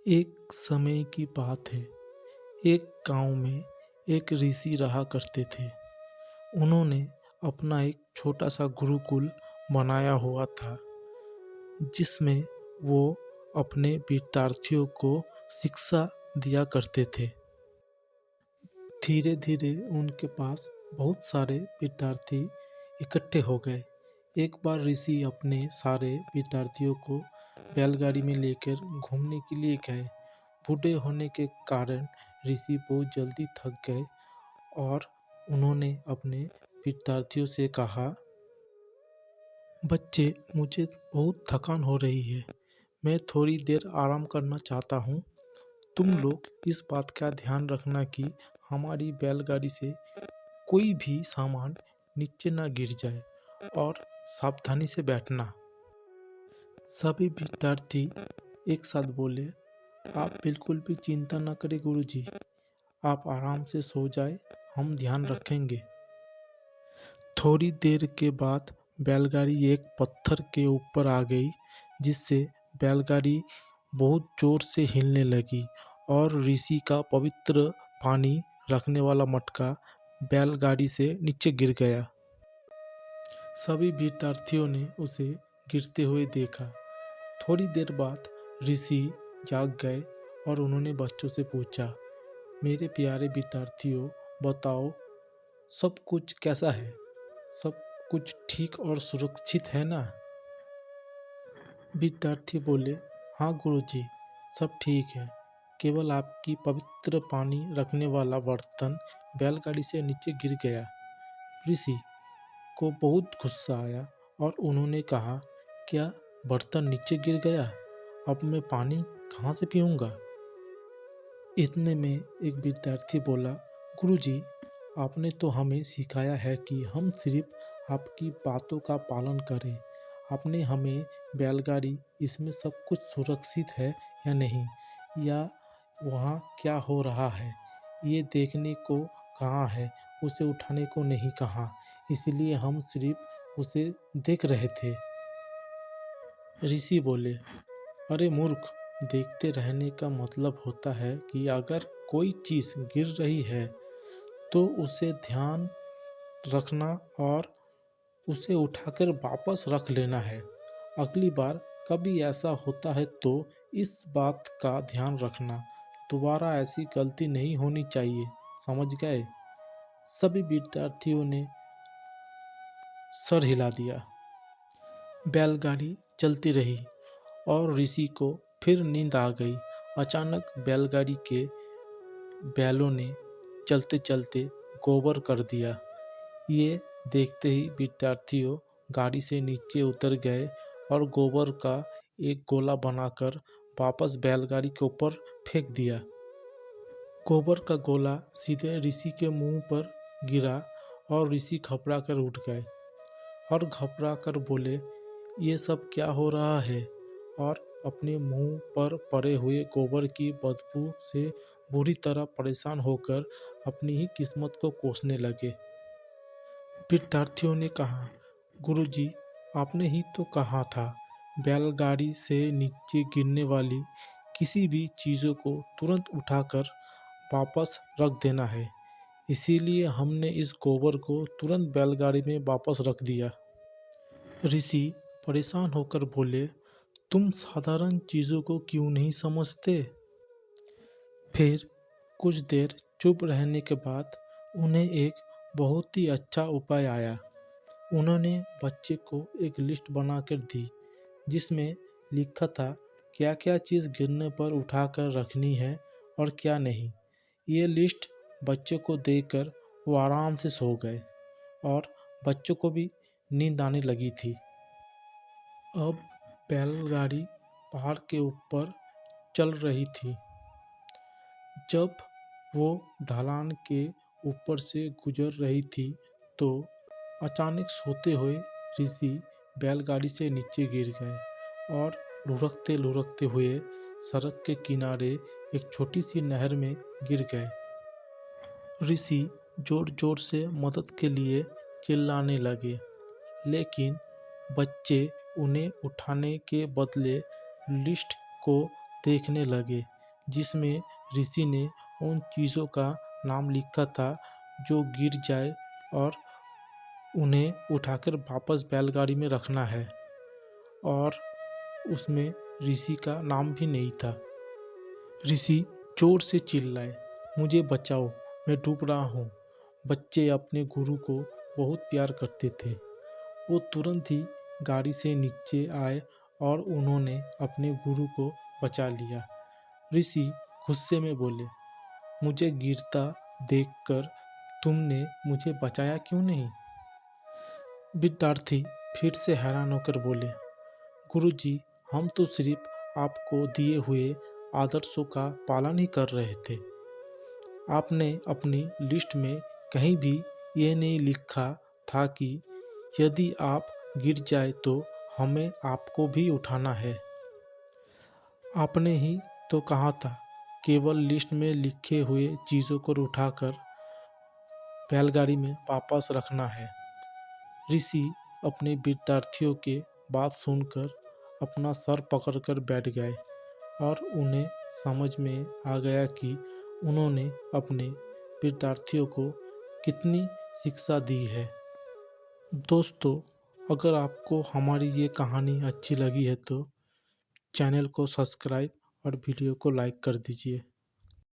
एक समय की बात है। एक गांव में एक ऋषि रहा करते थे। उन्होंने अपना एक छोटा सा गुरुकुल बनाया हुआ था, जिसमें वो अपने विद्यार्थियों को शिक्षा दिया करते थे। धीरे धीरे उनके पास बहुत सारे विद्यार्थी इकट्ठे हो गए। एक बार ऋषि अपने सारे विद्यार्थियों को बैलगाड़ी में लेकर घूमने के लिए गए। बूढ़े होने के कारण ऋषि बहुत जल्दी थक गए और उन्होंने अपने विद्यार्थियों से कहा, बच्चे, मुझे बहुत थकान हो रही है। मैं थोड़ी देर आराम करना चाहता हूँ। तुम लोग इस बात का ध्यान रखना कि हमारी बैलगाड़ी से कोई भी सामान नीचे ना गिर जाए और सावधानी से बैठना। सभी विद्यार्थी एक साथ बोले, आप बिल्कुल भी चिंता न करें गुरुजी। आप आराम से सो जाए, हम ध्यान रखेंगे। थोड़ी देर के बाद बैलगाड़ी एक पत्थर के ऊपर आ गई, जिससे बैलगाड़ी बहुत जोर से हिलने लगी और ऋषि का पवित्र पानी रखने वाला मटका बैलगाड़ी से नीचे गिर गया। सभी विद्यार्थियों ने उसे गिरते हुए देखा। थोड़ी देर बाद ऋषि जाग गए और उन्होंने बच्चों से पूछा, मेरे प्यारे विद्यार्थियों, बताओ सब कुछ कैसा है? सब कुछ ठीक और सुरक्षित है ना? विद्यार्थी बोले, हाँ गुरुजी, सब ठीक है। केवल आपकी पवित्र पानी रखने वाला बर्तन बैलगाड़ी से नीचे गिर गया। ऋषि को बहुत गुस्सा आया और उन्होंने कहा, क्या बर्तन नीचे गिर गया? अब मैं पानी कहाँ से पीऊँगा? इतने में एक विद्यार्थी बोला, गुरुजी, आपने तो हमें सिखाया है कि हम सिर्फ आपकी बातों का पालन करें। आपने हमें बैलगाड़ी, इसमें सब कुछ सुरक्षित है या नहीं, या वहाँ क्या हो रहा है, ये देखने को कहा है, उसे उठाने को नहीं कहा। इसलिए हम सिर्फ उसे देख रहे थे। ऋषि बोले, अरे मूर्ख, देखते रहने का मतलब होता है कि अगर कोई चीज़ गिर रही है तो उसे ध्यान रखना और उसे उठाकर वापस रख लेना है। अगली बार कभी ऐसा होता है तो इस बात का ध्यान रखना, दोबारा ऐसी गलती नहीं होनी चाहिए, समझ गए? सभी विद्यार्थियों ने सर हिला दिया। बैलगाड़ी चलती रही और ऋषि को फिर नींद आ गई। अचानक बैलगाड़ी के बैलों ने चलते चलते गोबर कर दिया। ये देखते ही विद्यार्थियों गाड़ी से नीचे उतर गए और गोबर का एक गोला बनाकर वापस बैलगाड़ी के ऊपर फेंक दिया। गोबर का गोला सीधे ऋषि के मुंह पर गिरा और ऋषि घबरा कर उठ गए और घबरा कर बोले, ये सब क्या हो रहा है? और अपने मुंह पर पड़े हुए गोबर की बदबू से बुरी तरह परेशान होकर अपनी ही किस्मत को कोसने लगे। विद्यार्थियों ने कहा, गुरुजी, आपने ही तो कहा था बैलगाड़ी से नीचे गिरने वाली किसी भी चीज़ों को तुरंत उठाकर वापस रख देना है। इसीलिए हमने इस गोबर को तुरंत बैलगाड़ी में वापस रख दिया। ऋषि परेशान होकर बोले, तुम साधारण चीज़ों को क्यों नहीं समझते? फिर कुछ देर चुप रहने के बाद उन्हें एक बहुत ही अच्छा उपाय आया। उन्होंने बच्चे को एक लिस्ट बनाकर दी, जिसमें लिखा था क्या क्या चीज़ गिरने पर उठाकर रखनी है और क्या नहीं। ये लिस्ट बच्चों को देकर वो आराम से सो गए और बच्चों को भी नींद आने लगी थी। अब बैलगाड़ी पहाड़ के ऊपर चल रही थी। जब वो ढलान के ऊपर से गुजर रही थी तो अचानक सोते हुए ऋषि बैलगाड़ी से नीचे गिर गए और लुढ़कते लुढ़कते हुए सड़क के किनारे एक छोटी सी नहर में गिर गए। ऋषि जोर जोर से मदद के लिए चिल्लाने लगे, लेकिन बच्चे उन्हें उठाने के बदले लिस्ट को देखने लगे जिसमें ऋषि ने उन चीज़ों का नाम लिखा था जो गिर जाए और उन्हें उठाकर वापस बैलगाड़ी में रखना है, और उसमें ऋषि का नाम भी नहीं था। ऋषि जोर से चिल्लाए, मुझे बचाओ, मैं डूब रहा हूँ। बच्चे अपने गुरु को बहुत प्यार करते थे। वो तुरंत ही गाड़ी से नीचे आए और उन्होंने अपने गुरु को बचा लिया। ऋषि गुस्से में बोले, मुझे गिरता देखकर तुमने मुझे बचाया क्यों नहीं? विद्यार्थी फिर से हैरान होकर बोले, गुरुजी, हम तो सिर्फ आपको दिए हुए आदर्शों का पालन ही कर रहे थे। आपने अपनी लिस्ट में कहीं भी ये नहीं लिखा था कि यदि आप गिर जाए तो हमें आपको भी उठाना है। आपने ही तो कहा था केवल लिस्ट में लिखे हुए चीज़ों को उठाकर बैलगाड़ी में वापस रखना है। ऋषि अपने विद्यार्थियों के बात सुनकर अपना सर पकड़कर बैठ गए और उन्हें समझ में आ गया कि उन्होंने अपने विद्यार्थियों को कितनी शिक्षा दी है। दोस्तों, अगर आपको हमारी ये कहानी अच्छी लगी है तो चैनल को सब्सक्राइब और वीडियो को लाइक कर दीजिए।